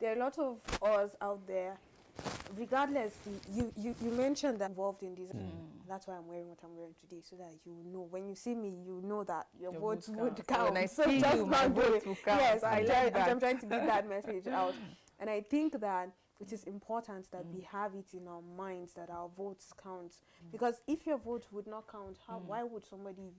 there are a lot of us out there, regardless. You mentioned that involved in this. That's why I'm wearing what I'm wearing today, so that you know when you see me, you know that your votes would count. When I so see just you, my votes will count. Yes, I'm trying to get that message out, and I think that it is important that we have it in our minds that our votes count. Because if your vote would not count, why would somebody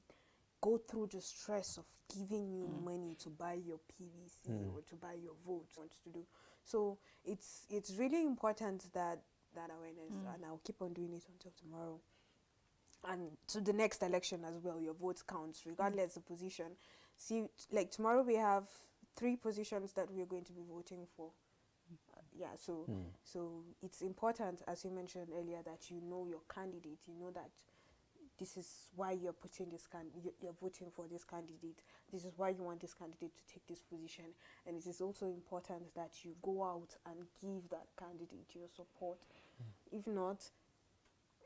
go through the stress of giving you money to buy your PVC or to buy your vote? Want to do so? It's really important that awareness, and I'll keep on doing it until tomorrow. And to the next election as well, your vote counts regardless of position. See, like tomorrow we have 3 positions that we're going to be voting for. So it's important, as you mentioned earlier, that you know your candidate. You know that this is why you're putting this you're voting for this candidate. This is why you want this candidate to take this position. And it is also important that you go out and give that candidate your support. If not,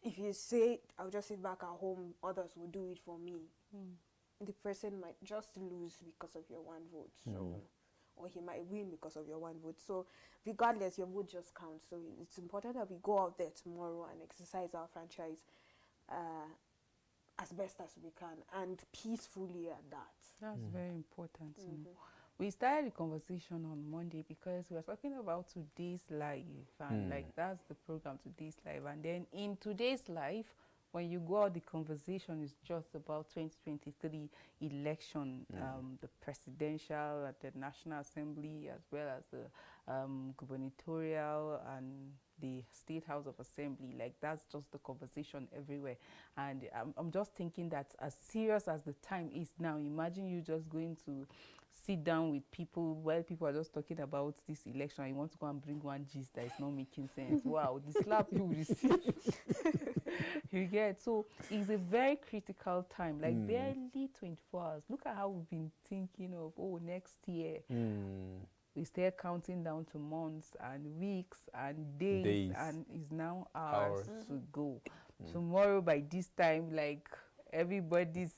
if you say, I'll just sit back at home, others will do it for me, the person might just lose because of your one vote. So, or he might win because of your one vote. So regardless, your vote just counts. So it's important that we go out there tomorrow and exercise our franchise as best as we can, and peacefully at that. That's very important. You know. We started the conversation on Monday because we were talking about today's life, and like that's the program, today's life. And then in today's life, when you go out, the conversation is just about 2023 election, the presidential, the National Assembly, as well as the gubernatorial and the State House of Assembly. Like that's just the conversation everywhere. And I'm just thinking that as serious as the time is now, imagine you just going to sit down with people while people are just talking about this election, and you want to go and bring one gist that is not making sense. Wow, the slap you receive. You get. So it's a very critical time, like barely 24 hours. Look at how we've been thinking of, oh, next year. We start counting down to months and weeks and days. And it's now hours to go. Tomorrow by this time, like everybody's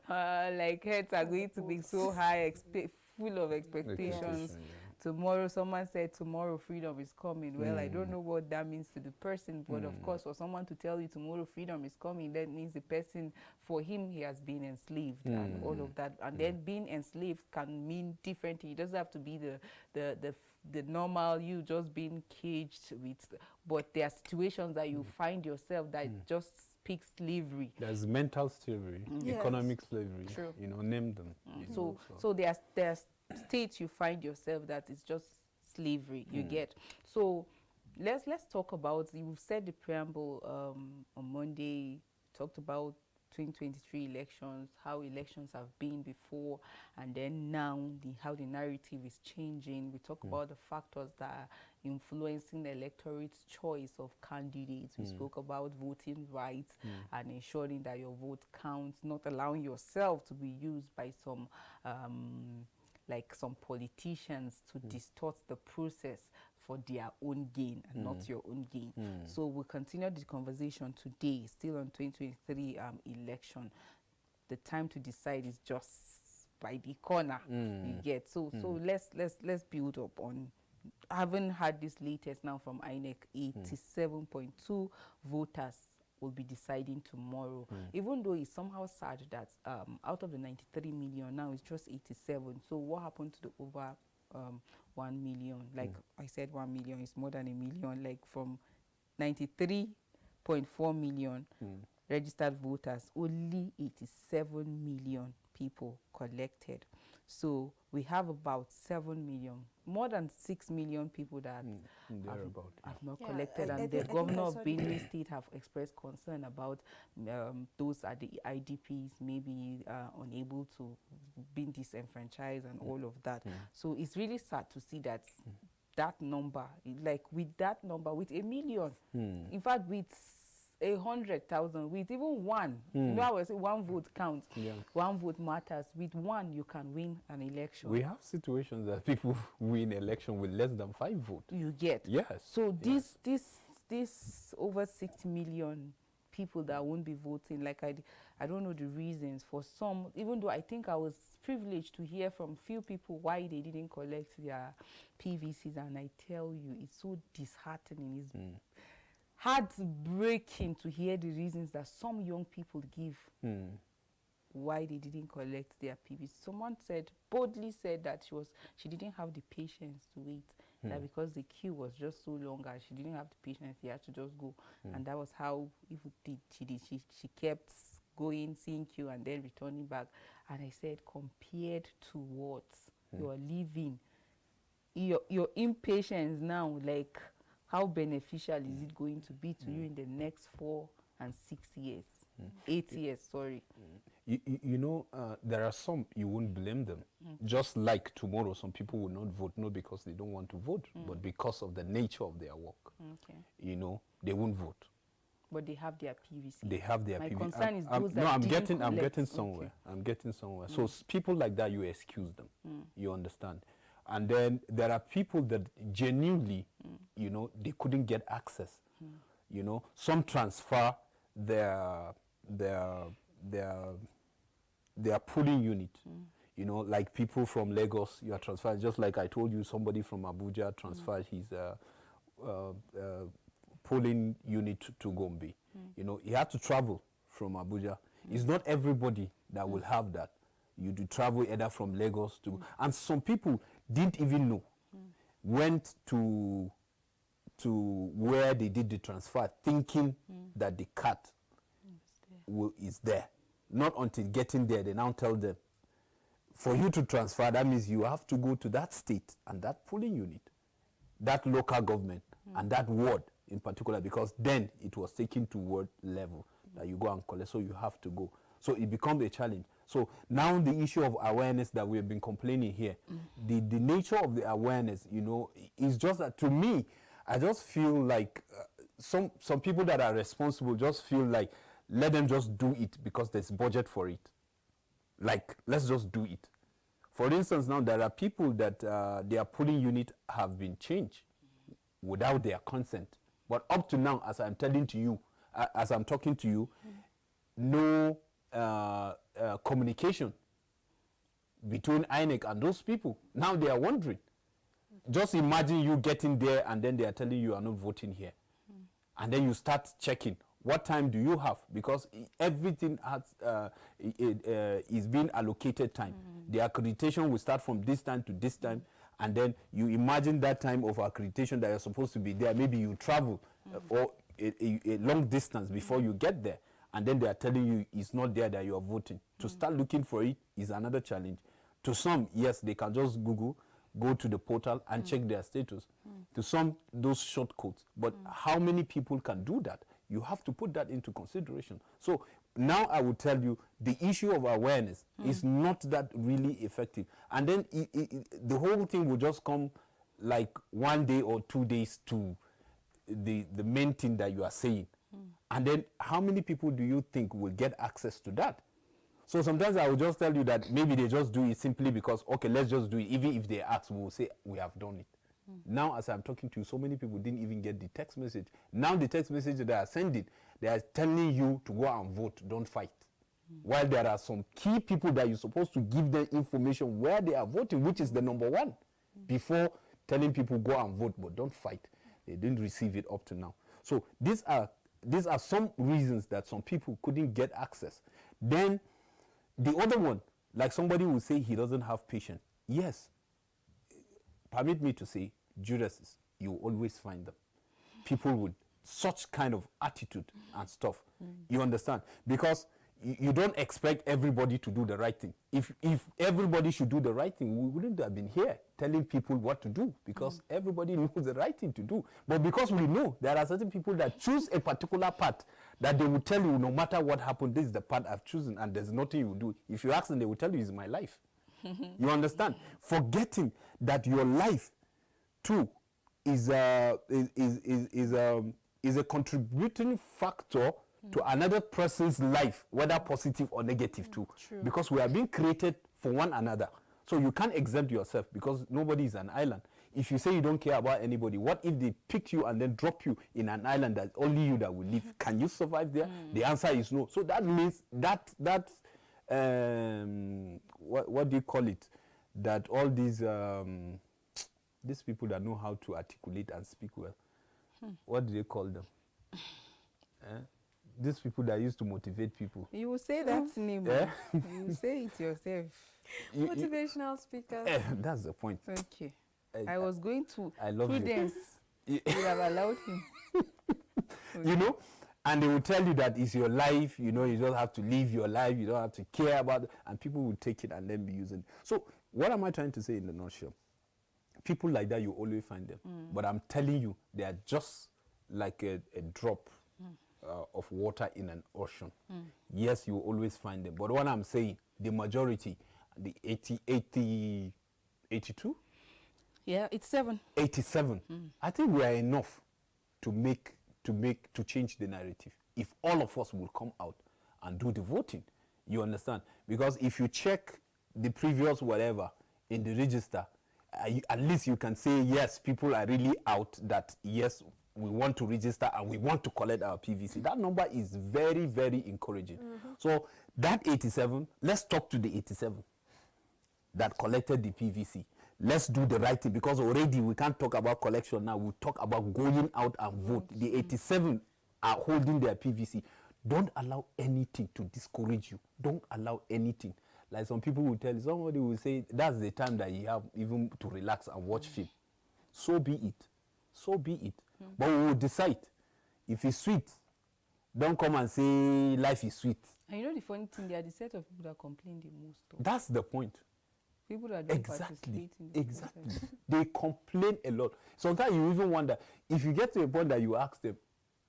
like heads are going to be so high, full of expectations. Tomorrow, someone said tomorrow freedom is coming. Well, I don't know what that means to the person, but of course, for someone to tell you tomorrow freedom is coming, that means the person, for him, he has been enslaved and all of that. And then being enslaved can mean different. It doesn't have to be the normal you just being caged with, but there are situations that you find yourself that just speak slavery. There's mental slavery, economic slavery. True. You know, name them. So there's states you find yourself that is just slavery. You get. So let's talk about. You've said the preamble on Monday. Talked about 2023 elections, how elections have been before, and then now how the narrative is changing. We talk about the factors that are influencing the electorate's choice of candidates. We spoke about voting rights and ensuring that your vote counts, not allowing yourself to be used by some like some politicians to distort the process for their own gain and not your own gain. So we'll continue the conversation today, still on 2023 election. The time to decide is just by the corner. You get. So let's build up on. Having had this latest now from INEC, 87.2 voters will be deciding tomorrow. Even though it's somehow sad that out of the 93 million, now it's just 87. So what happened to the over 1 million? Like I said, 1 million is more than a million. Like from 93.4 million registered voters, only 87 million people collected. So we have about 7 million, more than 6 million people that have not collected. And the governor of Benue State have expressed concern about those at the IDPs maybe unable to be disenfranchised and all of that. So it's really sad to see that that number, like with that number, with a million, in fact, with 100,000, with even one, you know, I would say one vote counts, one vote matters. With one, you can win an election. We have situations that people win election with less than 5 votes. You get. Yes. So this over 6 million people that won't be voting, like I don't know the reasons. For some, even though I think I was privileged to hear from few people why they didn't collect their PVCs, and I tell you, it's so disheartening. It's heartbreaking to hear the reasons that some young people give why they didn't collect their PVC. Someone boldly said that she didn't have the patience to wait. That because the queue was just so long and she didn't have the patience, she had to just go. And that was how she kept going, seeing queue, and then returning back. And I said, compared to what you are living, your impatience now, like, how beneficial is it going to be to you in the next 4 and 6 years? 8 years, sorry. You know, there are some, you won't blame them. Just like tomorrow, some people will not vote, not because they don't want to vote, but because of the nature of their work. Okay. You know, they won't vote. But they have their PVC. They have their My PVC. concern is those that no, I'm didn't getting collect. somewhere. Okay. I'm getting somewhere. So people like that, you excuse them. You understand? And then there are people that genuinely, you know, they couldn't get access. You know, some transfer their polling unit. You know, like people from Lagos, you are transferred. Just like I told you, somebody from Abuja transferred his polling unit to Gombe. You know, he had to travel from Abuja. It's not everybody that will have that. You do travel either from Lagos to, and some people didn't even know, went to where they did the transfer, thinking that the card is there. Not until getting there, they now tell them, for you to transfer, that means you have to go to that state and that polling unit, that local government, and that ward in particular, because then it was taken to ward level that you go and collect, so you have to go. So it becomes a challenge. So now the issue of awareness that we have been complaining here, the nature of the awareness, you know, is just that, to me, I just feel like some people that are responsible just feel like, let them just do it because there's budget for it. Like, let's just do it. For instance, now there are people that their polling unit have been changed without their consent. But up to now, as I'm telling to you, as I'm talking to you, no communication between INEC and those people. Now they are wondering. Just imagine you getting there and then they are telling you are not voting here. And then you start checking. What time do you have? Because everything has, is being allocated time. The accreditation will start from this time to this time. And then you imagine that time of accreditation that you're supposed to be there. Maybe you travel or a long distance before you get there. And then they are telling you it's not there that you are voting. To start looking for it is another challenge. To some, yes, they can just Google, go to the portal and check their status. To some, those short codes. But how many people can do that? You have to put that into consideration. So now I will tell you, the issue of awareness is not that really effective. And then the whole thing will just come like 1 day or 2 days to the main thing that you are saying. And then how many people do you think will get access to that? So sometimes I will just tell you that maybe they just do it simply because, okay, let's just do it. Even if they ask, we will say, we have done it. Now, as I'm talking to you, so many people didn't even get the text message. Now the text message that they are sending, they are telling you to go and vote, don't fight. While there are some key people that you're supposed to give them information where they are voting, which is the number one, before telling people go and vote, but don't fight. They didn't receive it up to now. So these are some reasons that some people couldn't get access. Then the other one, like somebody will say he doesn't have patience. Yes, permit me to say, Judases, you always find them. People with such kind of attitude and stuff. You understand? Because you don't expect everybody to do the right thing. If everybody should do the right thing, we wouldn't have been here telling people what to do, because everybody knows the right thing to do. But because we know there are certain people that choose a particular path that they will tell you, no matter what happened, this is the path I've chosen and there's nothing you will do. If you ask them, they will tell you it's my life. You understand? Forgetting that your life too is a contributing factor to another person's life, whether positive or negative too. True. Because we are being created for one another. So you can't exempt yourself, because nobody is an island. If you say you don't care about anybody, what if they pick you and then drop you in an island that only you that will live? Can you survive there? The answer is no. So that means that what do you call it? That all these people that know how to articulate and speak well, what do they call them? These people that used to motivate people. You will say that name. Yeah? You will say it yourself. Motivational speaker. That's the point. Okay. I was going to I love Prudence. You have allowed him. You know, and they will tell you that it's your life, you know, you don't have to live your life, you don't have to care about it, and people will take it and then be using it. So what am I trying to say in the nutshell? People like that, you always find them. But I'm telling you, they are just like a drop of water in an ocean. Yes, you always find them. But what I'm saying, the majority, the 82? Yeah, it's 7. 87. I think we are enough to change the narrative. If all of us will come out and do the voting, you understand? Because if you check the previous whatever in the register, at least you can say, yes, people are really out that, yes, we want to register and we want to collect our PVC. That number is very, very encouraging. So that 87, let's talk to the 87 that collected the PVC. Let's do the right thing, because already we can't talk about collection now. We talk about going out and vote. The 87 are holding their PVC. Don't allow anything to discourage you. Don't allow anything. Like some people will tell you, somebody will say, that's the time that you have even to relax and watch film. So be it. So be it. But we will decide. If it's sweet, don't come and say life is sweet. And you know the funny thing, they are the set of people that complain the most. Though. That's the point. People that don't participate in the process. They complain a lot. Sometimes you even wonder, if you get to a point that you ask them,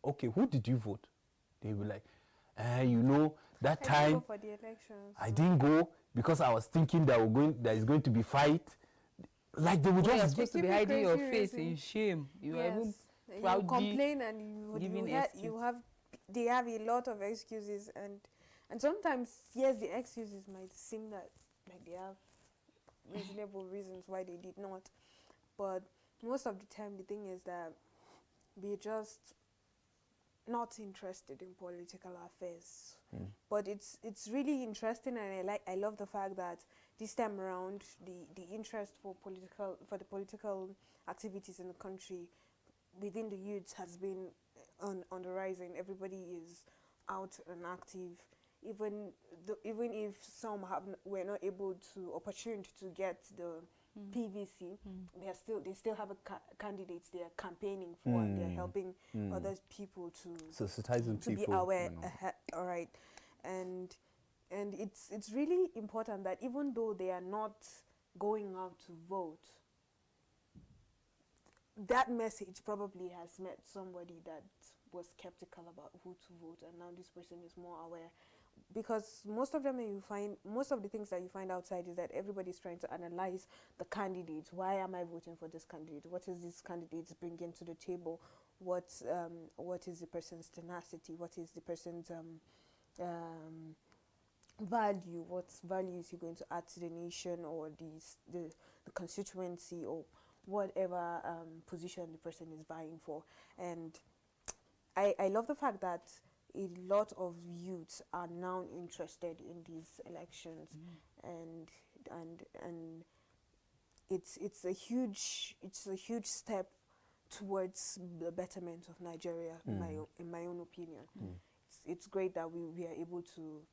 okay, who did you vote? They will be like, you know, that time I didn't go for the elections. I didn't go because I was thinking that there is going to be fight. Like they would You're just supposed to be hiding your face in shame. You are even proudly you complain and they have a lot of excuses, and sometimes, yes, the excuses might seem that like they have reasonable reasons why they did not, but most of the time the thing is that we're just not interested in political affairs. But it's really interesting, and I love the fact that this time around the interest for the political activities in the country within the youth has been on the rise, and everybody is out and active. Even if some were not able to opportune to get the PVC, they still have candidates they are campaigning for, and they're helping other people to be aware. All right, and it's really important that even though they are not going out to vote, that message probably has met somebody that was skeptical about who to vote, and now this person is more aware. Because most of the things that you find outside is that everybody's trying to analyze the candidates. Why am I voting for this candidate? What is this candidate bringing to the table? What is the person's tenacity? What is the person's value? What value is he going to add to the nation or the constituency, or whatever position the person is vying for? And I love the fact that a lot of youths are now interested in these elections, and it's a huge step towards the betterment of Nigeria, in my own opinion. It's great that we are able to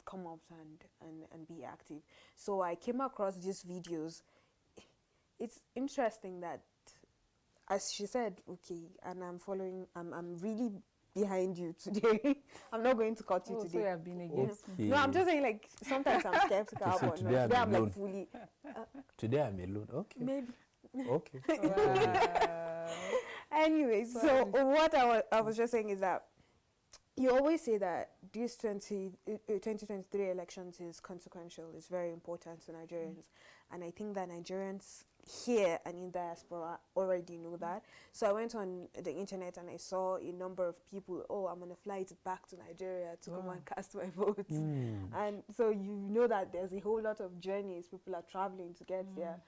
come up and be active. So I came across these videos. It's interesting that, as she said, okay, and I'm really behind you today. I'm not going to cut you today. So you have been against me. No, I'm just saying, like, sometimes I'm skeptical, So but today today I'm alone. like fully. Today I'm alone. Okay. Maybe. Okay. Wow. Anyway, so what I was just saying is that you always say that this 2023 elections is consequential. It's very important to Nigerians. And I think that Nigerians here and in diaspora already know that. So I went on the internet and I saw a number of people, I'm on a flight back to Nigeria to come and cast my votes. And so you know that there's a whole lot of journeys people are traveling to get there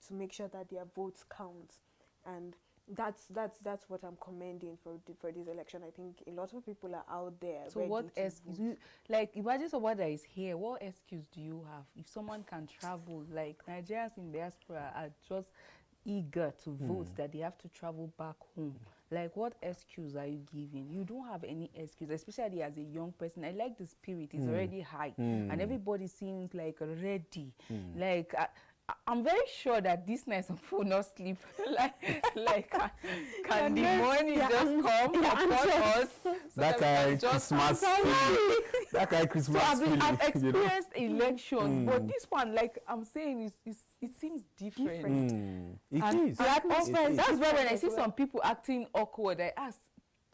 to make sure that their votes count. And That's what I'm commending for this election. I think a lot of people are out there. So what excuse, like imagine someone that is here, what excuse do you have? If someone can travel, like Nigerians in diaspora are just eager to vote that they have to travel back home. Like what excuse are you giving? You don't have any excuse, especially as a young person. I like the spirit, it's already high and everybody seems like ready. Like I'm very sure that this night some people not sleep. Can the money just come upon us? So that kind of Christmas feeling. That kind of Christmas feeling. I've experienced elections, but this one, like I'm saying, it seems different. It is. That's why when I see some people acting awkward, I ask,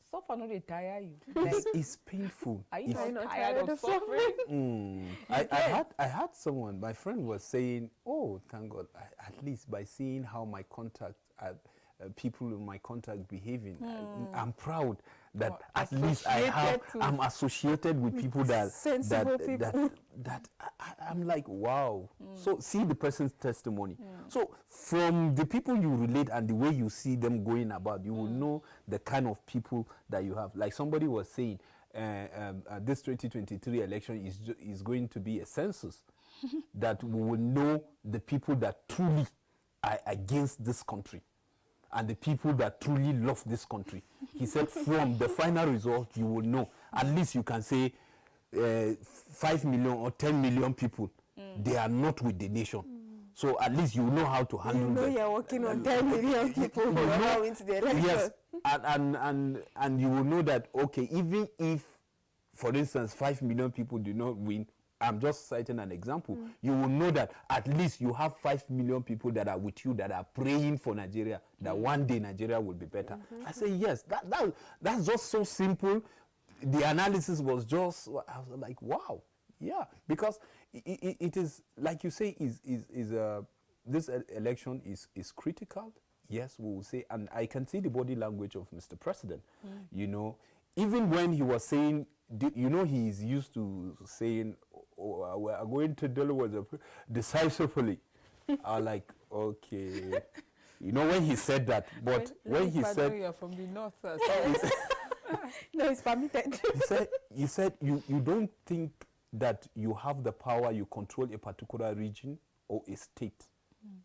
suffer no dey tire you. Like, it's painful. Are you not tired of suffering? I had someone, my friend was saying, oh, thank God, at least by seeing how my contact, people in my contact behaving, I'm proud that at least I'm associated with people that sensible people. I'm like, wow. So see the person's testimony. So from the people you relate and the way you see them going about, you will know the kind of people that you have. Like somebody was saying, this 2023 election is going to be a census that we will know the people that truly are against this country and the people that truly love this country. He said from the final result, you will know. At least you can say 5 million or 10 million people, they are not with the nation. So at least you know how to handle them. You're working on 10 million people who are now into the election. Yes, and you will know that, okay, even if, for instance, 5 million people do not win, I'm just citing an example, you will know that at least you have 5 million people that are with you, that are praying for Nigeria, that one day Nigeria will be better. I say, yes, that's just so simple. The analysis was just, I was like, wow. Yeah, because it is, like you say, this election is critical. Yes, we will say, and I can see the body language of Mr. President. You know, even when he was saying, you know, he is used to saying, oh, we are going to deal with it decisively. I like, okay. You know, when he said that, but when he said... You're from the north. No, it's permitted. He said you don't think that you have the power, you control a particular region or a state,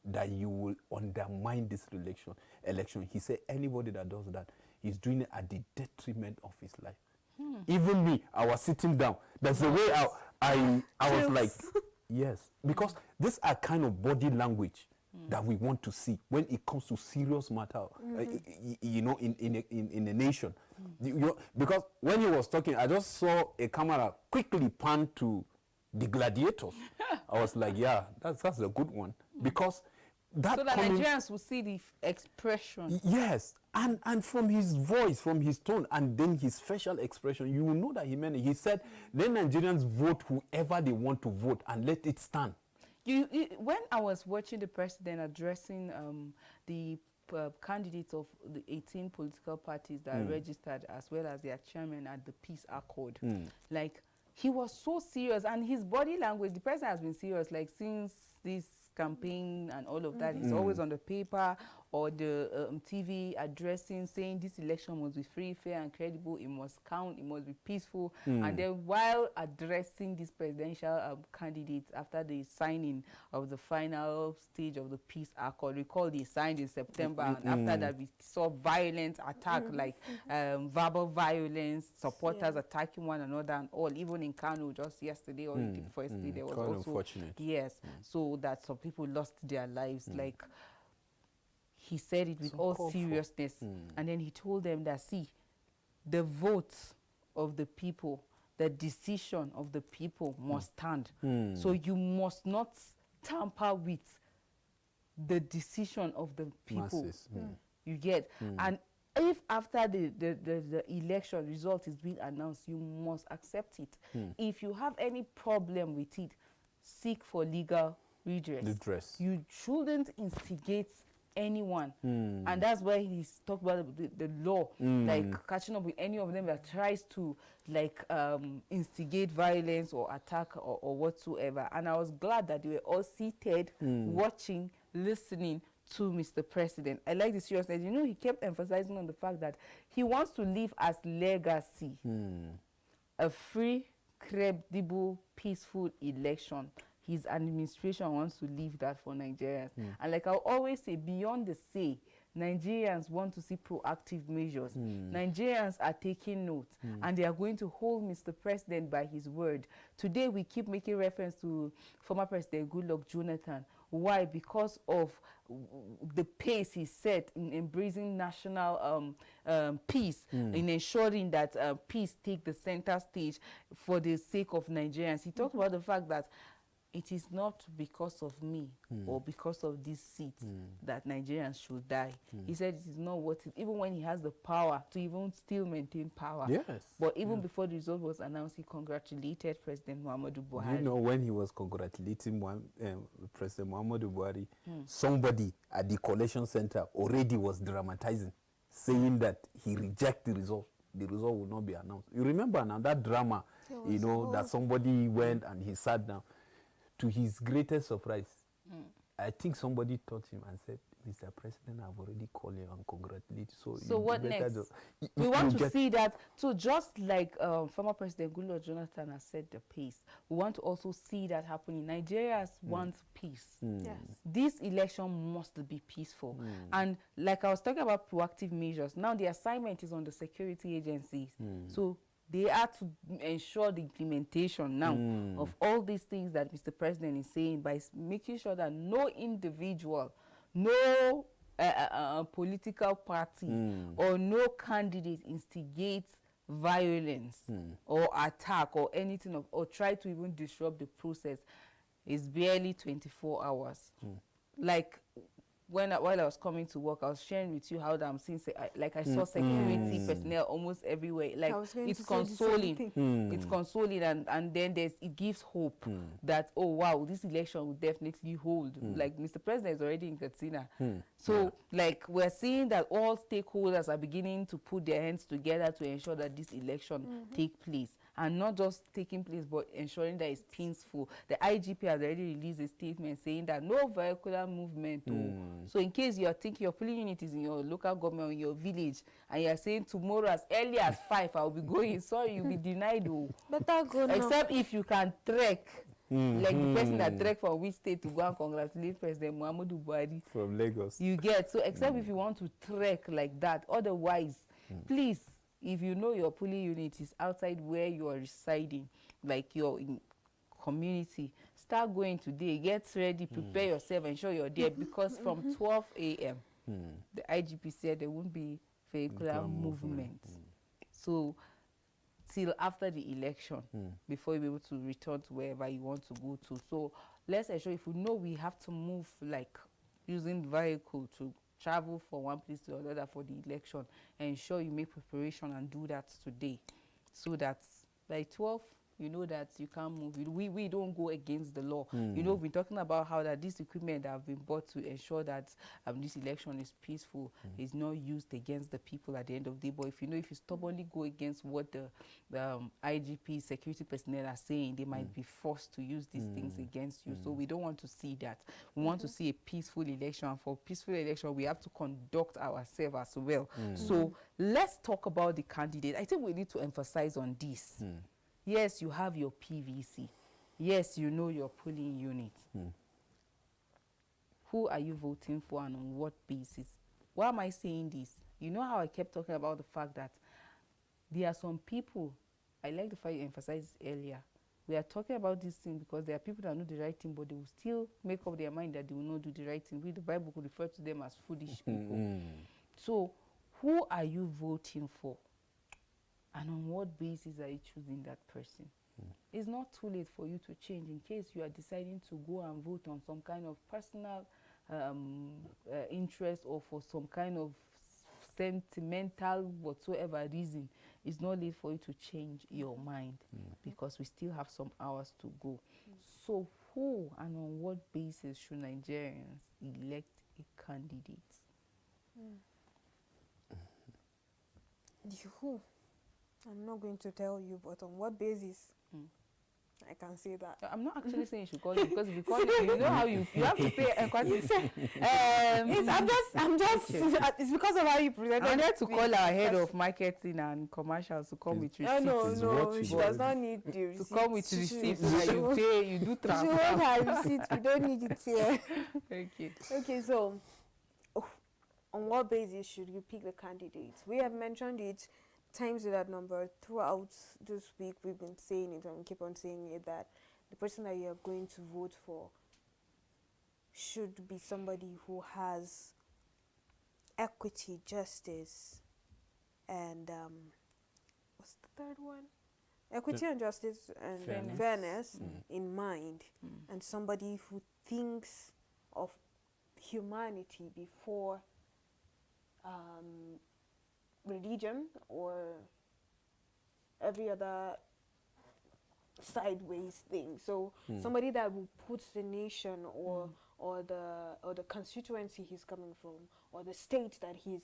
that you will undermine this election. He said anybody that does that is doing it at the detriment of his life. Even me, I was sitting down. That's the way I was like, yes. Because these are kind of body language that we want to see when it comes to serious matter, you know, in a nation. You know, because when he was talking, I just saw a camera quickly pan to the gladiators. I was like, yeah, that's a good one. Because that so that Nigerians will see the expression. Yes, and from his voice, from his tone, and then his facial expression, you will know that he meant it. He said, let Nigerians vote whoever they want to vote and let it stand. When I was watching the president addressing the candidates of the 18 political parties that are registered, as well as their chairman at the Peace Accord, like he was so serious, and his body language, the president has been serious like since this campaign and all of that. He's always on the paper or the TV addressing, saying this election must be free, fair and credible, it must count, it must be peaceful. And then while addressing these presidential candidates after the signing of the final stage of the Peace Accord, recall they signed in September, and after that we saw violent attack, like verbal violence, supporters attacking one another and all, even in Kano just yesterday or the first day there was also unfortunate. Yes, so that some people lost their lives. Like he said it with all seriousness, and then he told them that, see, the vote of the people, the decision of the people must stand. So you must not tamper with the decision of the people. Masses. You get? And if after the election result is being announced, you must accept it. If you have any problem with it, seek for legal redress. You shouldn't instigate anyone. And that's why he's talked about the law, like catching up with any of them that tries to like instigate violence or attack or whatsoever. And I was glad that they were all seated, watching, listening to Mr. President. I like the seriousness. You know, he kept emphasizing on the fact that he wants to leave as legacy a free, credible, peaceful election. His administration wants to leave that for Nigerians. And like I always say, beyond the say, Nigerians want to see proactive measures. Nigerians are taking note, and they are going to hold Mr. President by his word. Today, we keep making reference to former President Goodluck Jonathan. Why? Because of the pace he set in embracing national peace, in ensuring that peace take the center stage for the sake of Nigerians. He talked about the fact that it is not because of me or because of this seat that Nigerians should die. He said it is not worth it, even when he has the power to even still maintain power. Yes. But even before the result was announced, he congratulated President Muhammadu Buhari. You know, when he was congratulating President Muhammadu Buhari, somebody at the collation center already was dramatizing, saying that he rejects the result. The result will not be announced. You remember now that drama, you know, that somebody went and he sat down. To his greatest surprise, I think somebody taught him and said, Mr. President, I've already called you and congratulated you. So what next? We want to see that. So just like former President Goodluck Jonathan has set the pace, we want to also see that happening. Nigerians want peace. Yes. This election must be peaceful. And like I was talking about proactive measures, now the assignment is on the security agencies. So they are to ensure the implementation now of all these things that Mr. President is saying by making sure that no individual, no political party or no candidate instigates violence or attack or anything of, or try to even disrupt the process. It's barely 24 hours. Like while I was coming to work, I was sharing with you how that I'm seeing, I saw security personnel almost everywhere. Like, it's consoling. It's consoling, and then it gives hope that, oh wow, this election will definitely hold. Like, Mr. President is already in Katsina. So like, we're seeing that all stakeholders are beginning to put their hands together to ensure that this election take place. And not just taking place, but ensuring that it's peaceful. The IGP has already released a statement saying that no vehicular movement. So in case you're thinking your polling unit is in your local government or in your village, and you're saying tomorrow as early as 5, I'll be going, sorry, you'll be denied. Better go now. Except if you can trek. Like the person that trek from which state to go and congratulate President Muhammadu Buhari. From Lagos. You get. So except if you want to trek like that. Otherwise, please, if you know your polling unit is outside where you are residing, like your community, start going today. Get ready, prepare yourself, ensure you're there, because from 12 a.m., the IGP said there won't be vehicular movement. So till after the election, before you'll be able to return to wherever you want to go to. So let's ensure, if we know we have to move, like using vehicle to travel from one place to another for the election, ensure you make preparation and do that today, so that by 12 you know that you can't move. We don't go against the law. You know, we've been talking about how that this equipment that have been bought to ensure that this election is peaceful is not used against the people at the end of the day. But if you stubbornly go against what the IGP security personnel are saying, they might be forced to use these things against you. So we don't want to see that. We want to see a peaceful election. And for peaceful election, we have to conduct ourselves as well. So let's talk about the candidate. I think we need to emphasize on this. Yes, you have your PVC. Yes, you know your polling unit. Who are you voting for and on what basis? Why am I saying this? You know how I kept talking about the fact that there are some people, I like the fact you emphasized earlier, we are talking about this thing because there are people that know the right thing, but they will still make up their mind that they will not do the right thing. The Bible could refer to them as foolish people. So, who are you voting for? And on what basis are you choosing that person? It's not too late for you to change in case you are deciding to go and vote on some kind of personal interest or for some kind of sentimental whatsoever reason. It's not late for you to change your mind because we still have some hours to go. So who and on what basis should Nigerians elect a candidate? The who? I'm not going to tell you, but on what basis? I can say that. I'm not actually saying you should call it, because if you call it, you know how you have to pay I'm just okay. it's because of how you presented. I wanted to me. call our head of marketing and commercials to come with receipts. No, she does not need the receipts. To come with receipts, so She that you won't- pay, you do She won't transfer. have receipts. We don't need it here. Okay. Okay, so on what basis should you pick the candidates? We have mentioned it times without number throughout this week. We've been saying it and we keep on saying it, that the person that you're going to vote for should be somebody who has equity, justice, and what's the third one? Equity and justice and fairness in mind, and somebody who thinks of humanity before religion or every other sideways thing. So somebody that will put the nation or the constituency he's coming from, or the state that he's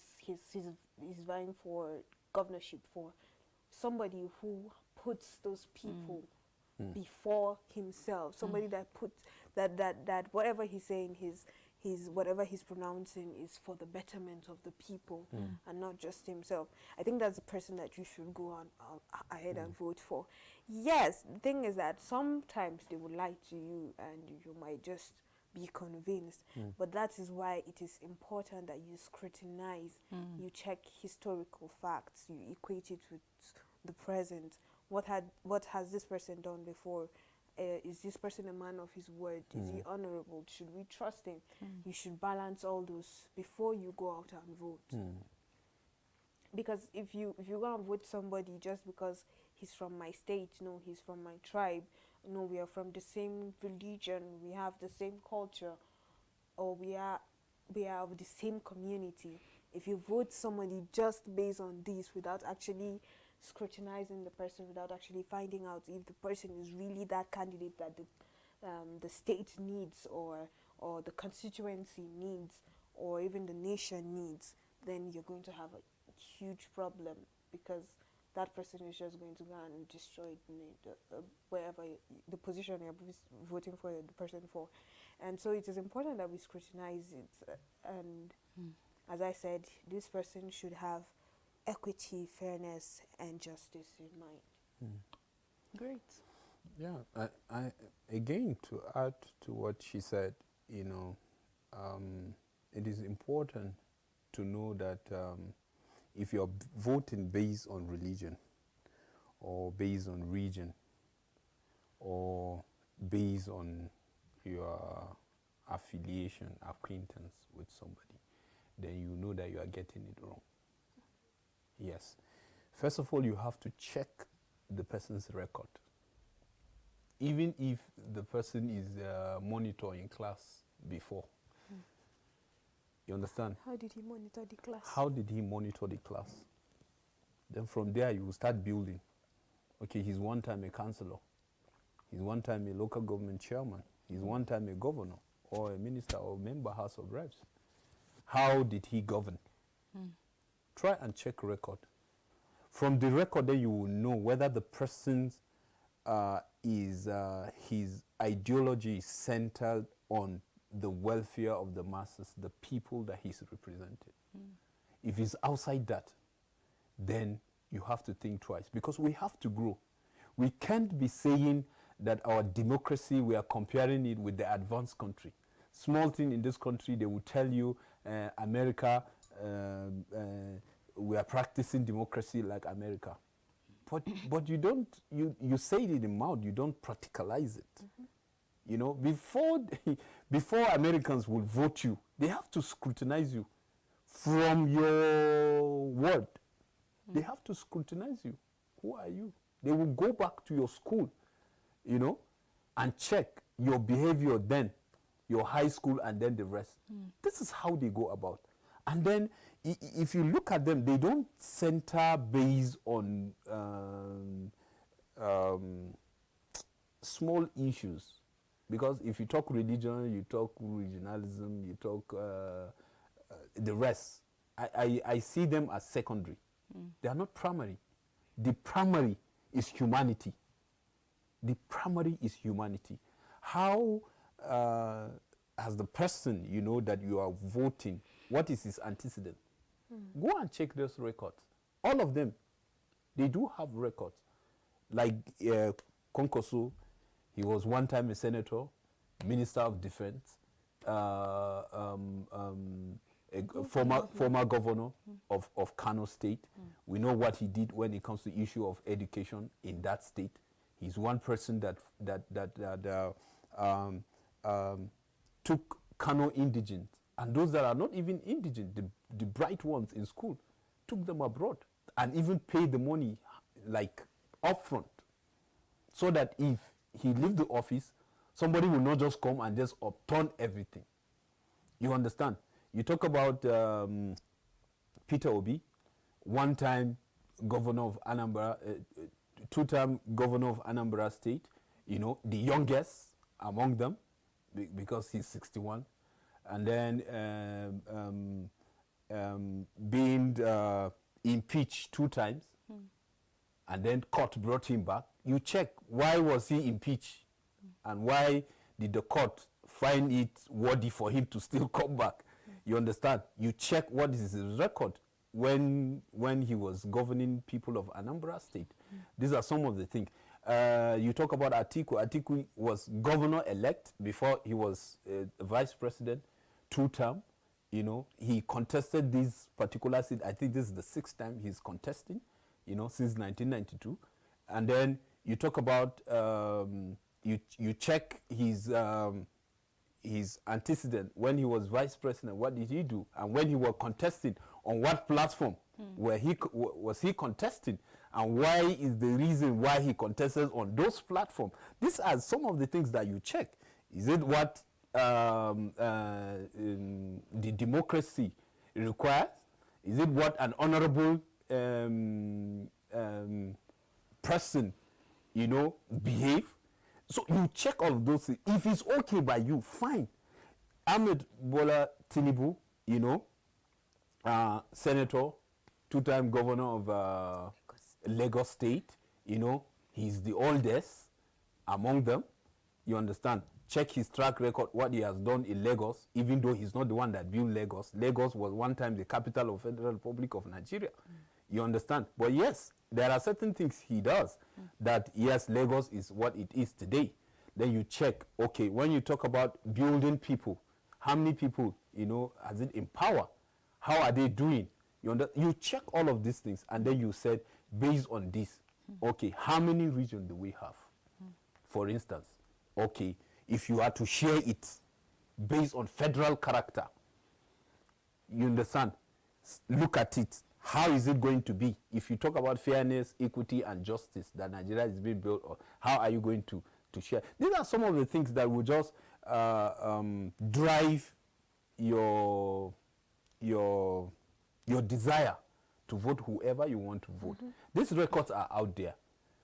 vying for governorship for, somebody who puts those people before himself, somebody that puts that whatever he's saying, his whatever he's pronouncing is for the betterment of the people and not just himself. I think that's the person that you should go on ahead and vote for. Yes, the thing is that sometimes they will lie to you and you might just be convinced, but that is why it is important that you scrutinize, you check historical facts, you equate it with the present. What has this person done before? Is this person a man of his word? Is he honorable? Should we trust him? You should balance all those before you go out and vote. Because if you go and vote somebody just because he's from my state, no, he's from my tribe, no, we are from the same religion, we have the same culture, or we are of the same community. If you vote somebody just based on this without actually scrutinizing the person, without actually finding out if the person is really that candidate that the state needs, or the constituency needs, or even the nation needs, then you're going to have a huge problem, because that person is just going to go and destroy wherever the position you're voting for the person for. And so it is important that we scrutinize it. And as I said, this person should have equity, fairness, and justice in mind. Great. Yeah, I again, to add to what she said, it is important to know that if you're voting based on religion, or based on region, or based on your affiliation, acquaintance with somebody, then you know that you are getting it wrong. Yes. First of all, you have to check the person's record. Even if the person is a monitor in class before. You understand? How did he monitor the class? How did he monitor the class? Then from there, you will start building. Okay, he's one time a councillor. He's one time a local government chairman. He's one time a governor, or a minister, or member House of Reps. How did he govern? Try and check record. From the record, then you will know whether the person's his ideology is centered on the welfare of the masses, the people that he's represented. If it's outside that, then you have to think twice, because we have to grow. We can't be saying that our democracy, we are comparing it with the advanced country. Small thing in this country, they will tell you, America, we are practicing democracy like America. But you don't, you say it in the mouth, you don't practicalize it. You know, before Americans will vote you, they have to scrutinize you from your word. They have to scrutinize you. Who are you? They will go back to your school, you know, and check your behavior then, your high school, and then the rest. This is how they go about. And then if you look at them, they don't center based on small issues. Because if you talk religion, you talk regionalism, you talk the rest. I see them as secondary. They are not primary. The primary is humanity. The primary is humanity. How, as the person, you know, that you are voting, what is his antecedent? Go and check those records. All of them, they do have records. Like Konkoso, he was one time a senator, Minister of Defense, former governor of Kano State. We know what he did when it comes to issue of education in that state. He's one person that took Kano indigent, and those that are not even indigent, the bright ones in school, took them abroad and even paid the money like upfront, so that if he leaves the office, somebody will not just come and just upturn everything. You understand? You talk about Peter Obi, one-time governor of Anambra, two-time governor of Anambra State, you know, the youngest among them, because he's 61, and then being impeached 2 times, and then court brought him back. You check, why was he impeached, and why did the court find it worthy for him to still come back? You understand? You check what is his record when he was governing people of Anambra State. These are some of the things. You talk about Atiku. Atiku was governor-elect before he was vice president, 2 term. You know, he contested this particular seat. I think this is the 6th time he's contesting, you know, since 1992. And then you talk about, you check his antecedent when he was vice president. What did he do? And when he was contesting, on what platform was he contesting? And why is the reason why he contested on those platforms? These are some of the things that you check. Is it what the democracy requires? Is it what an honorable person, you know, behave? So you check all of those things. If it's okay by you, fine. Ahmed Bola Tinubu, you know, senator, 2-time governor of Lagos State, you know, he's the oldest among them. You understand? Check his track record, what he has done in Lagos, even though he's not the one that built Lagos. Lagos was one time the capital of Federal Republic of Nigeria. You understand? But yes, there are certain things he does that, yes, Lagos is what it is today. Then you check, okay, when you talk about building people, how many people, you know, has it empowered? How are they doing? You check all of these things, and then you said, based on this, okay, how many regions do we have? For instance, okay, if you are to share it based on federal character, you understand? Look at it. How is it going to be? If you talk about fairness, equity, and justice that Nigeria is being built on, how are you going to share? These are some of the things that will just drive your desire to vote whoever you want to vote. These records are out there,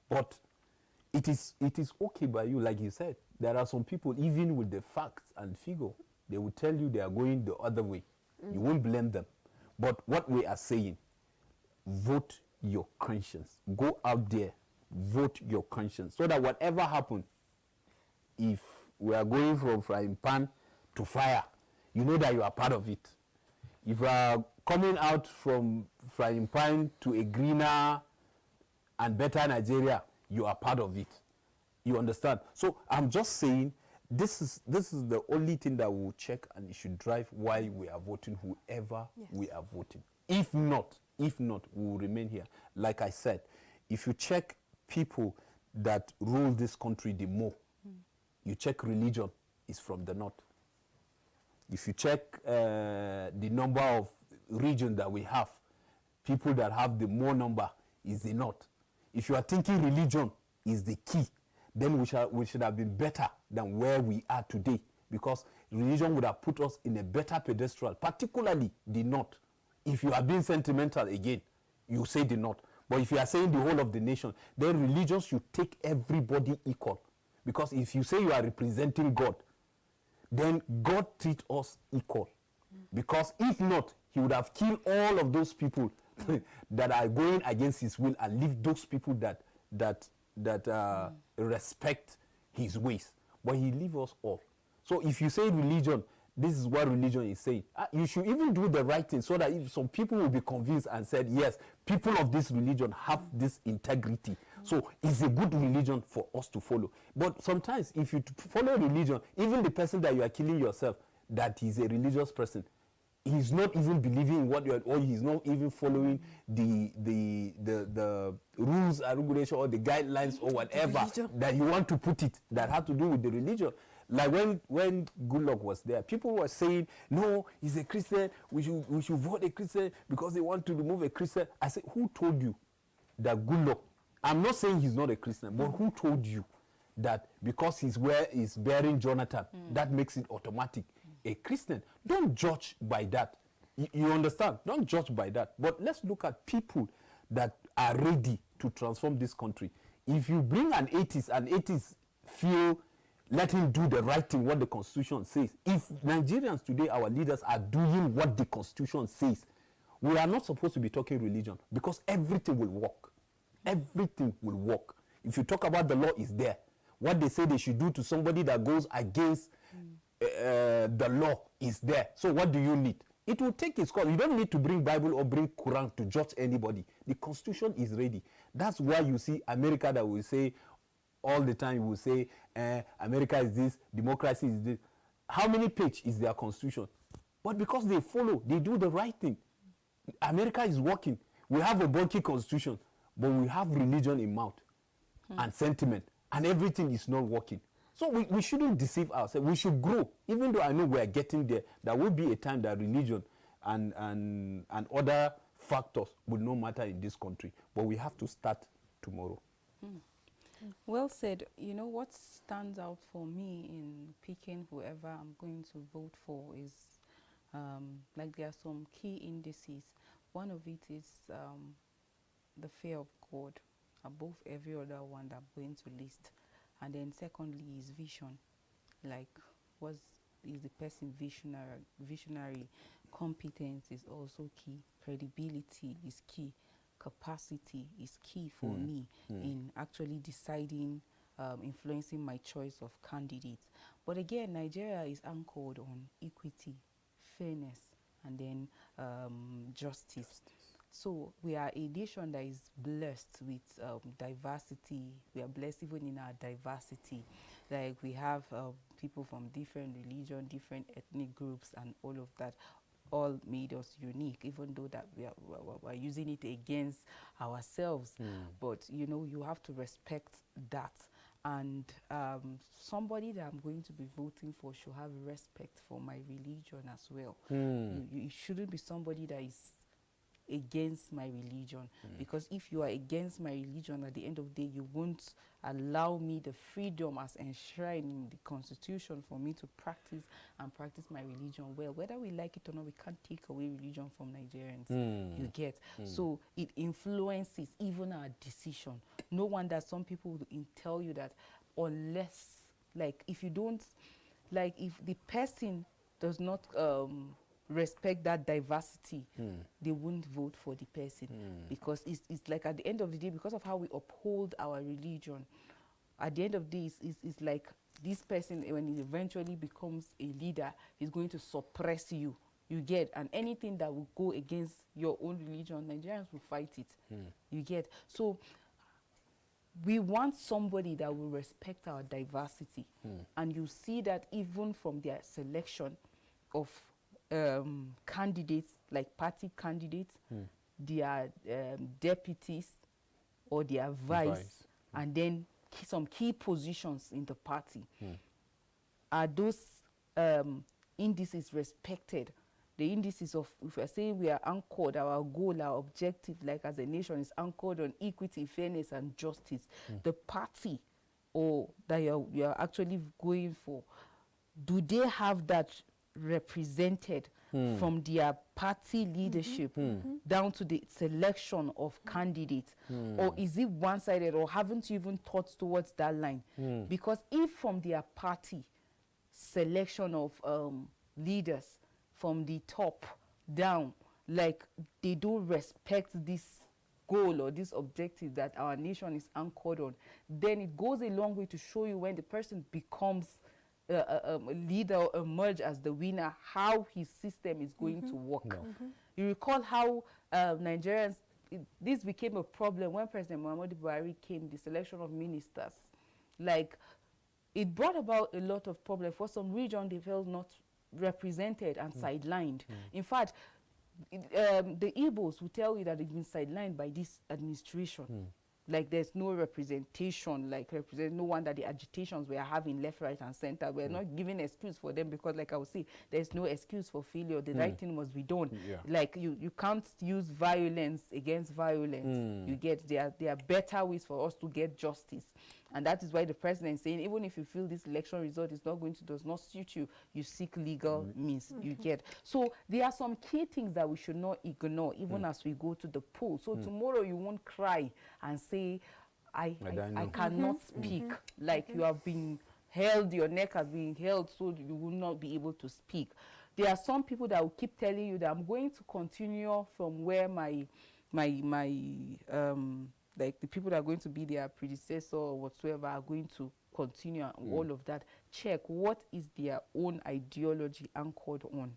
but it is okay by you. Like you said, there are some people, even with the facts and figure, they will tell you they are going the other way. You won't blame them. But what we are saying, vote your conscience. Go out there, vote your conscience, so that whatever happens, if we are going from frying pan to fire, you know that you are part of it. If you are coming out from frying pan to a greener and better Nigeria, you are part of it. You understand? So I'm just saying, this is the only thing that we'll check, and it should drive why we are voting whoever we are voting. If not, we will remain here. Like I said, if you check people that rule this country the more, you check religion is from the north. If you check the number of regions that we have, people that have the more number is the north. If you are thinking religion is the key, then we should have been better than where we are today, because religion would have put us in a better pedestal, particularly the north. If you are being sentimental again, you say the north. But if you are saying the whole of the nation, then religion should take everybody equal. Because if you say you are representing God, then God treats us equal. Because if not, he would have killed all of those people that are going against his will, and leave those people that that respect his ways, but he leave us all. So if you say religion, this is what religion is saying. You should even do the right thing so that if some people will be convinced and said, yes, people of this religion have this integrity. So it's a good religion for us to follow. But sometimes if you follow religion, even the person that you are killing yourself, that is a religious person, he's not even believing in what you are, or he's not even following the rules and regulation or the guidelines or whatever that you want to put it that had to do with the religion. Like when Goodluck was there, people were saying, no, he's a Christian, we should vote a Christian because they want to remove a Christian. I said, who told you that Goodluck, I'm not saying he's not a Christian, but who told you that because he's bearing Jonathan, that makes it automatic a Christian? Don't judge by that. You understand? Don't judge by that. But let's look at people that are ready to transform this country. If you bring an atheist feel, let him do the right thing, what the Constitution says. If Nigerians today, our leaders, are doing what the Constitution says, we are not supposed to be talking religion, because everything will work. Everything will work. If you talk about the law, is there. What they say they should do to somebody that goes against the law is there. So what do you need? It will take its course. You don't need to bring Bible or bring Quran to judge anybody. The Constitution is ready. That's why you see America that will say all the time, you will say America is this, democracy is this. How many pages is their Constitution? But because they follow, they do the right thing. America is working. We have a bulky Constitution, but we have religion in mouth and sentiment, and everything is not working. So we shouldn't deceive ourselves. We should grow. Even though I know we are getting there, there will be a time that religion and other factors will not matter in this country. But we have to start tomorrow. Well said. You know, what stands out for me in picking whoever I'm going to vote for is, like, there are some key indices. One of it is the fear of God, above every other one that I'm going to list. And then secondly is vision, like is the person visionary. Competence is also key. Credibility is key. Capacity is key for me in actually deciding, influencing my choice of candidates. But again, Nigeria is anchored on equity, fairness, and then justice. So we are a nation that is blessed with diversity. We are blessed even in our diversity. Like, we have people from different religion, different ethnic groups, and all of that all made us unique, even though that we're using it against ourselves. But, you know, you have to respect that. And somebody that I'm going to be voting for should have respect for my religion as well. You shouldn't be somebody that is against my religion, because if you are against my religion, at the end of the day, you won't allow me the freedom as enshrined in the Constitution for me to practice my religion well. Whether we like it or not, we can't take away religion from Nigerians. You get? So it influences even our decision. No wonder some people will tell you that unless, like, if you don't, like, if the person does not respect that diversity, they won't vote for the person, because it's like, at the end of the day, because of how we uphold our religion, at the end of the day, it's like this person, when he eventually becomes a leader, he's going to suppress you. You get? And anything that will go against your own religion, Nigerians will fight it. You get? So we want somebody that will respect our diversity. And you see that even from their selection of candidates, like party candidates, their deputies or their vice, and then some key positions in the party. Are those indices respected? The indices of, if we're saying we are anchored, our goal, our objective, like as a nation, is anchored on equity, fairness, and justice. The party or that you're actually going for, do they have that represented from their party leadership down to the selection of candidates? Or is it one-sided, or haven't you even thought towards that line? Because if from their party selection of leaders from the top down, like, they don't respect this goal or this objective that our nation is anchored on, then it goes a long way to show you when the person becomes a leader or emerge as the winner, how his system is going to work. You recall how Nigerians, this became a problem when President Muhammadu Buhari came, the selection of ministers. Like, it brought about a lot of problems. For some region, they felt not represented and sidelined. In fact, the Igbos will tell you that they've been sidelined by this administration. Like, there's no representation, like no one that the agitations we are having left, right, and center. We're not giving excuse for them because, like I will say, there's no excuse for failure. The right thing must be done. Like, you can't use violence against violence. You get, there are better ways for us to get justice. And that is why the president is saying, even if you feel this election result is not going to, does not suit you, you seek legal means. You get. So there are some key things that we should not ignore, even as we go to the poll. So tomorrow you won't cry and say, I cannot speak. Like, you have been held, your neck has been held, so you will not be able to speak. There are some people that will keep telling you that I'm going to continue from where like the people that are going to be their predecessor or whatsoever are going to continue and all of that. Check what is their own ideology anchored on.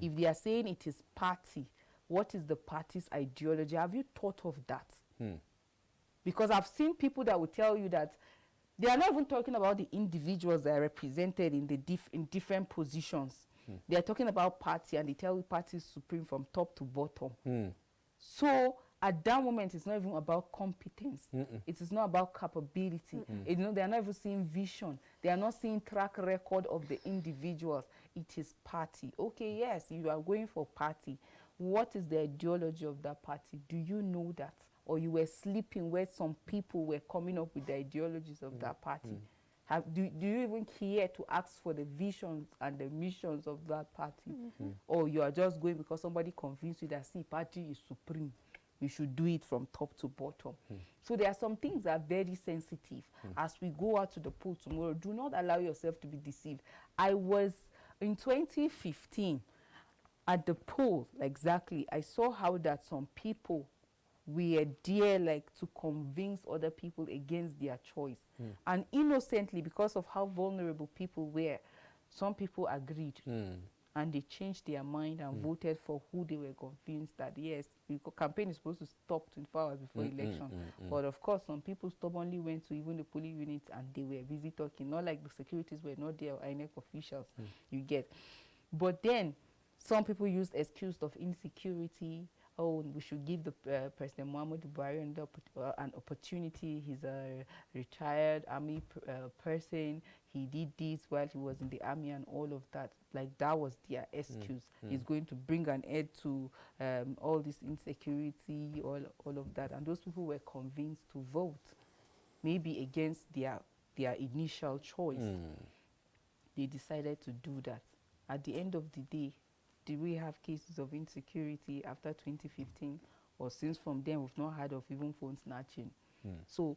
If they are saying it is party, what is the party's ideology? Have you thought of that? Because I've seen people that will tell you that they are not even talking about the individuals that are represented in the different positions. They are talking about party, and they tell you party is supreme from top to bottom. So at that moment, it's not even about competence. It is not about capability. You know, they are not even seeing vision. They are not seeing track record of the individuals. It is party. Okay, yes, you are going for party. What is the ideology of that party? Do you know that? Or you were sleeping where some people were coming up with the ideologies of that party? Do you even care to ask for the visions and the missions of that party? Or you are just going because somebody convinced you that, see, party is supreme. We should do it from top to bottom. So there are some things that are very sensitive. As we go out to the poll tomorrow, do not allow yourself to be deceived. I was in 2015 at the poll, exactly. I saw how that some people were there, like, to convince other people against their choice. And innocently, because of how vulnerable people were, some people agreed. And they changed their mind and voted for who they were convinced that, yes, the campaign is supposed to stop 24 hours before election. But of course, some people stubbornly went to even the polling units and they were busy talking, not like the securities were not there or INEC officials, you get. But then, some people used excuse of insecurity. Oh, we should give the President Muhammadu Buhari an opportunity. He's a retired army person. He did this while he was in the army and all of that. Like, that was their excuse. He's going to bring an end to all this insecurity, all of that. And those people were convinced to vote, maybe against their initial choice. They decided to do that. At the end of the day, did we have cases of insecurity after 2015? Or since from then, we've not heard of even phone snatching. So,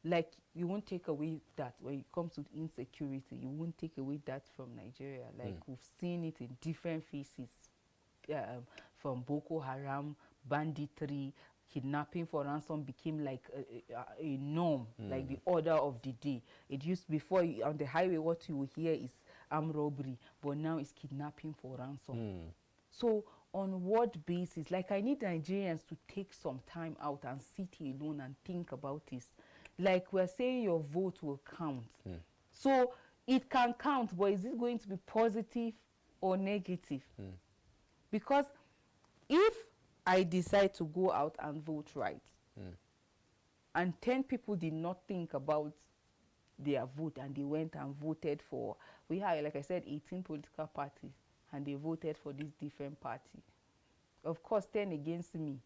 like, you won't take away that when it comes to insecurity. You won't take away that from Nigeria. Like, we've seen it in different faces, from Boko Haram, banditry, kidnapping for ransom became like a norm, like the order of the day. It used before on the highway, what you will hear is armed robbery, but now it's kidnapping for ransom. So on what basis? Like, I need Nigerians to take some time out and sit alone and think about this. Like, we're saying your vote will count. So it can count, but is it going to be positive or negative? Because if I decide to go out and vote right, and 10 people did not think about their vote and they went and voted for, we have, like I said, 18 political parties, and they voted for this different party. Of course, 10 against me.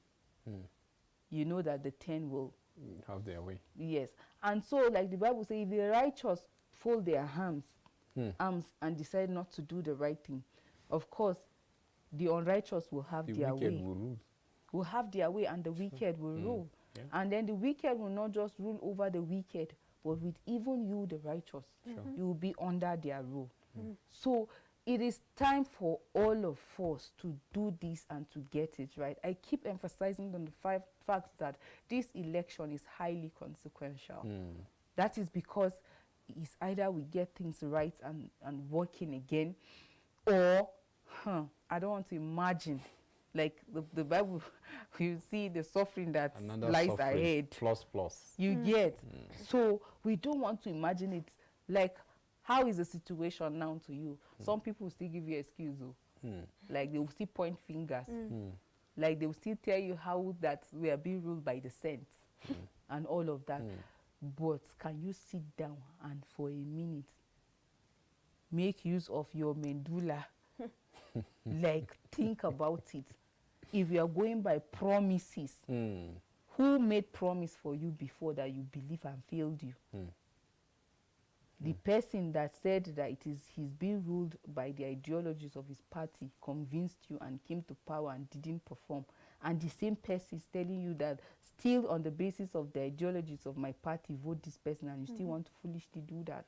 You know that the 10 will have their way. Yes. And so, like the Bible says, if the righteous fold their arms and decide not to do the right thing, of course, the unrighteous will have their way. The wicked will rule. Will have their way, and the wicked will rule. Yeah. And then the wicked will not just rule over the wicked, but with even you, the righteous, you will be under their rule. So it is time for all of us to do this and to get it right. I keep emphasizing on the fact that this election is highly consequential. That is because it's either we get things right and working again, or I don't want to imagine, like the Bible, you see the suffering that Another lies suffering, ahead. plus. You get. So we don't want to imagine it. Like, how is the situation now to you? Some people still give you excuse, like they will still point fingers, like they will still tell you how that we are being ruled by the saints and all of that. But can you sit down and for a minute make use of your medulla, like think about it? If you are going by promises, who made promise for you before that you believe and failed you? The person that said that he's being ruled by the ideologies of his party convinced you and came to power and didn't perform. And the same person is telling you that still on the basis of the ideologies of my party, vote this person, and you still want to foolishly do that.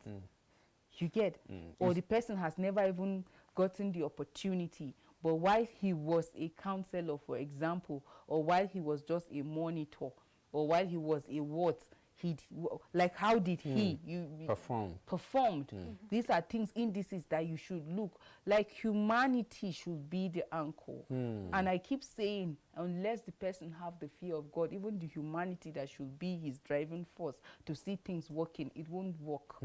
You get? Or the person has never even gotten the opportunity, but while he was a counselor, for example, or while he was just a monitor, or while he was a what, like how did he performed? These are things, indices that you should look. Like humanity should be the anchor. And I keep saying, unless the person have the fear of God, even the humanity that should be his driving force to see things working, it won't work.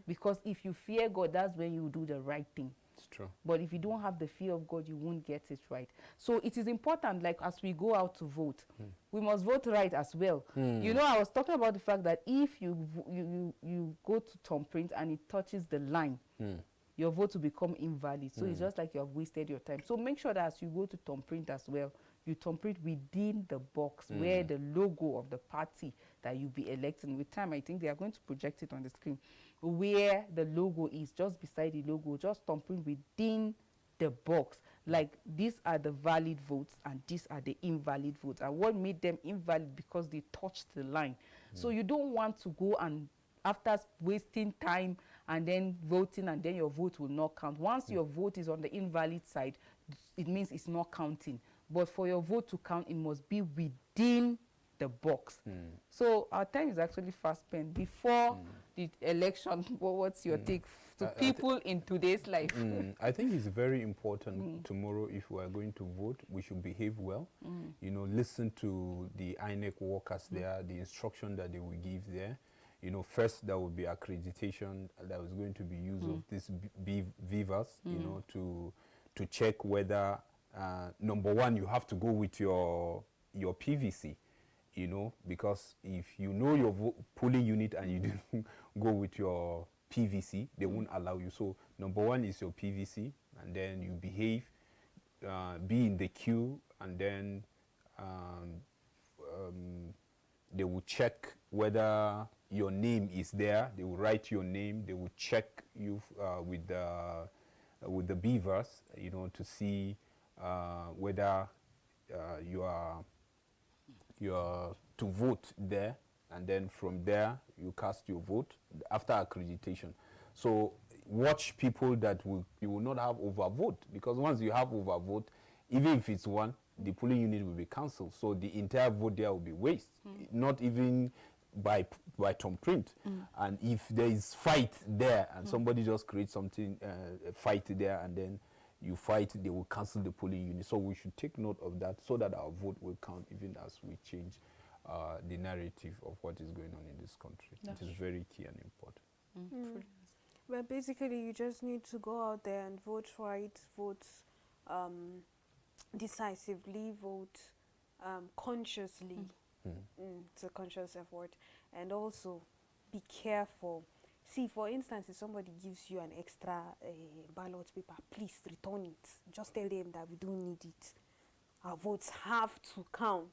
Because if you fear God, that's when you do the right thing. It's true. But if you don't have the fear of God, you won't get it right. So it is important, like as we go out to vote, we must vote right as well. You know, I was talking about the fact that if you go to thumbprint and it touches the line, your vote will become invalid. So it's just like you have wasted your time. So make sure that as you go to thumbprint as well, you thumbprint within the box where the logo of the party that you'll be electing. With time, I think they are going to project it on the screen, where the logo is, just beside the logo, just thumbprint within the box. Like, these are the valid votes and these are the invalid votes. And what made them invalid? Because they touched the line. So you don't want to go and after wasting time and then voting, and then your vote will not count. Once your vote is on the invalid side, it means it's not counting. But for your vote to count, it must be within the box. So our time is actually fast spent. Before the election, what's your take to people in today's life? I think it's very important tomorrow, if we are going to vote, we should behave well. You know, listen to the INEC workers there, the instruction that they will give there. You know, first there will be accreditation that is going to be used of these beavers, you know, to check whether, number one, you have to go with your PVC, you know, because if you know your polling unit and you didn't go with your PVC, they won't allow you. So number one is your PVC, and then you behave, be in the queue, and then they will check whether your name is there. They will write your name. They will check you with the beavers, you know, to see whether you are to vote there, and then from there you cast your vote after accreditation. So watch people that you will not have overvote, because once you have overvote, even if it's one, the polling unit will be cancelled. So the entire vote there will be waste, not even by thumbprint. And if there is fight there and somebody just creates something, fight there, and then you fight, they will cancel the polling unit. So we should take note of that, so that our vote will count, even as we change the narrative of what is going on in this country. It is very key and important. But basically, you just need to go out there and vote right, vote decisively, vote consciously. It's a conscious effort. And also, be careful. See, for instance, if somebody gives you an extra ballot paper, please return it. Just tell them that we don't need it. Our votes have to count.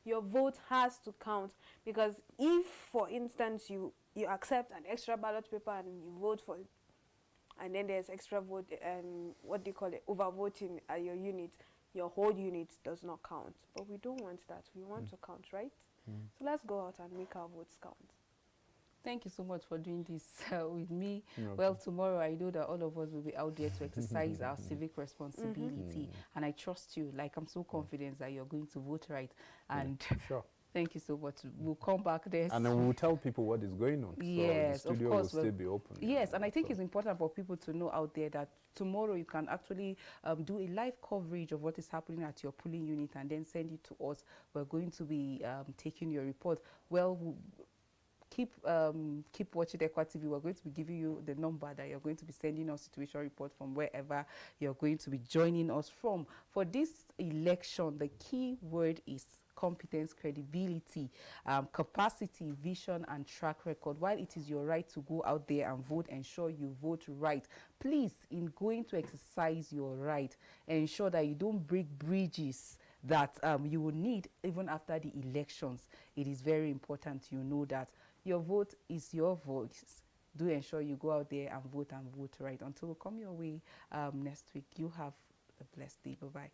Your vote has to count, because if, for instance, you accept an extra ballot paper and you vote for it, and then there's extra vote and what do you call it, overvoting at your unit, your whole unit does not count. But we don't want that. We want to count, right? So let's go out and make our votes count. Thank you so much for doing this with me. Okay. Well, tomorrow I know that all of us will be out there to exercise our civic responsibility. And I trust you. Like, I'm so confident that you're going to vote right. And Sure. thank you so much. We'll come back there. And then we'll tell people what is going on. Yes, so the studio of course. will still be open. Yes, and I think it's important for people to know out there that tomorrow you can actually do a live coverage of what is happening at your polling unit and then send it to us. We're going to be taking your report. Well, keep watching Equa TV. We're going to be giving you the number that you're going to be sending us situation report from wherever you're going to be joining us from. For this election, the key word is competence, credibility, capacity, vision, and track record. While it is your right to go out there and vote, ensure you vote right. Please, in going to exercise your right, ensure that you don't break bridges that you will need even after the elections. It is very important you know that your vote is your voice. Do ensure you go out there and vote right. Until we come your way next week, you have a blessed day. Bye-bye.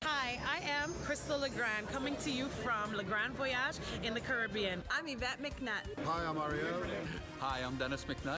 Hi, I am Crystal Legrand, coming to you from Le Grand Voyage in the Caribbean. I'm Yvette McNutt. Hi, I'm Ariel. Hi, I'm Dennis McNutt.